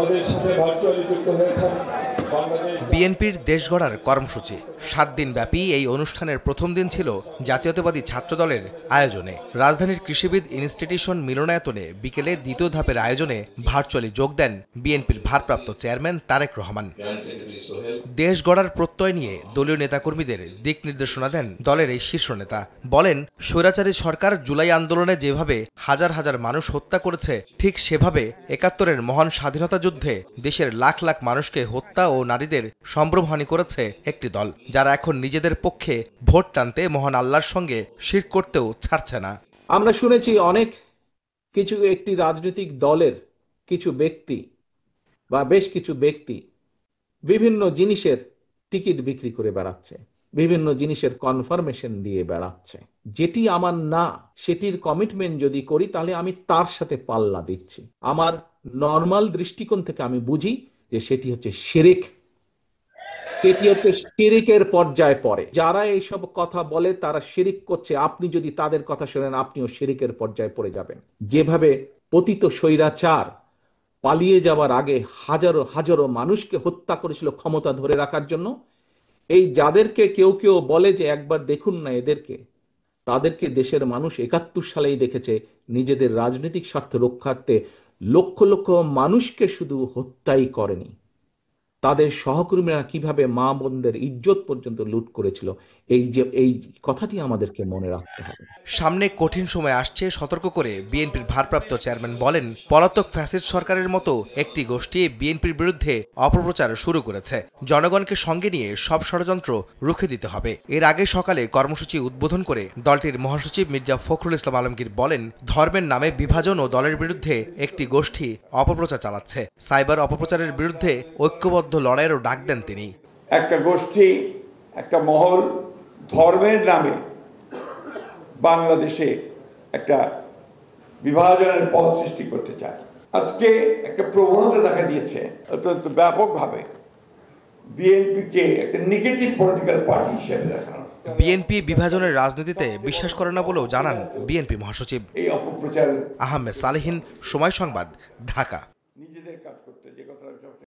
আমাদের সাথে ভার্চুয়ালি যুক্ত হয়েছেন বিএনপির দেশ গড়ার কর্মসূচি ৭ দিন ব্যাপী এই অনুষ্ঠানের প্রথম দিন ছিল জাতীয়তাবাদী ছাত্র দলের আয়োজনে। রাজধানীর কৃষিবিদ ইনস্টিটিউশন মিলনায়তনে বিকেলে দ্বিতীয় ধাপের আয়োজনে ভার্চুয়ালি যোগ দেন বিএনপির ভারপ্রাপ্ত চেয়ারম্যান তারেক রহমান। দেশ গড়ার প্রত্যয় নিয়ে দলীয় নেতাকর্মীদের দিক নির্দেশনা দেন দলের এই শীর্ষ নেতা। বলেন, স্বৈরাচারী সরকার জুলাই আন্দোলনে যেভাবে হাজার হাজার মানুষ হত্যা করেছে, ঠিক সেভাবে ৭১-এর মহান স্বাধীনতা যুদ্ধে দেশের লাখ লাখ মানুষকে হত্যা ও নারীদের সম্ভ্রমহানি করেছে একটি দল, যারা এখন নিজেদের পক্ষে ভোট টানতে মহান আল্লাহর সঙ্গে শিরক করতেও ছাড়ছে না। আমরা শুনেছি অনেক কিছু একটি রাজনৈতিক দলের কিছু ব্যক্তি বা বেশ কিছু ব্যক্তি বিভিন্ন জিনিসের টিকিট বিক্রি করে বেড়াচ্ছে, বিভিন্ন জিনিসের কনফার্মেশন দিয়ে বেড়াচ্ছে। যেটি আমার না, সেটির কমিটমেন্ট যদি করি তাহলে আমি তার সাথে পাল্লা দিচ্ছি। আমার নর্মাল দৃষ্টিকোণ থেকে আমি বুঝি যে সেটি হচ্ছে শিরক, সেটি হচ্ছে শিরকের পর্যায়ে পড়ে। যারা এইসব কথা বলে তারা শিরক করছে। আপনি যদি তাদের কথা শোনেন, আপনিও শিরকের পর্যায়ে পড়ে যাবেন। যেভাবে পতিত স্বৈরাচার পালিয়ে যাওয়ার আগে হাজারো হাজারো মানুষকে হত্যা করেছিল ক্ষমতা ধরে রাখার জন্য, এই যাদেরকে কেউ কেউ বলে যে একবার দেখুন না এদেরকে, তাদেরকে দেশের মানুষ ৭১ সালেই দেখেছে নিজেদের রাজনৈতিক স্বার্থ রক্ষার্থে লক্ষ লক্ষ মানুষকে শুধু হত্যাই করেনি, তাদের সহকর্মীরা কিভাবে মা বোনদের ইজ্জত পর্যন্ত লুট করেছিল। এই কথাটি আমাদেরকে মনে রাখতে হবে। সামনে কঠিন সময় আসছে সতর্ক করে বিএনপির ভারপ্রাপ্ত চেয়ারম্যান বলেন, পলাতক ফ্যাসিস্ট সরকারের মতো একটি গোষ্ঠী বিএনপির বিরুদ্ধে অপপ্রচার শুরু করেছে। জনগণকে সঙ্গে নিয়ে সব ষড়যন্ত্র রুখে দিতে হবে। এর আগে সকালে কর্মসূচি উদ্বোধন করে দলটির মহাসচিব মির্জা ফখরুল ইসলাম আলমগীর বলেন, ধর্মের নামে বিভাজন ও দলের বিরুদ্ধে একটি গোষ্ঠী অপপ্রচার চালাচ্ছে। সাইবার অপপ্রচারের বিরুদ্ধে ঐক্যবদ্ধ লড়াইয়েরও ডাক দেন তিনি। একটা গোষ্ঠী, একটা মহল ধর্মের নামে বাংলাদেশে একটা বিভাজনের পথ সৃষ্টি করতে চায়। আজকে একটা প্রবণতা দেখা দিয়েছে অত্যন্ত ব্যাপকভাবে বিএনপিকে একটা নেগেটিভ পলিটিক্যাল পার্টি হিসেবে দেখানো। বিএনপি বিভাজনের রাজনীতিতে বিশ্বাস করে না বলেও জানান বিএনপি মহাসচিব। এই অপপ্রচার। আহমেদ সালেহীন, সময় সংবাদ, ঢাকা। নিজেদের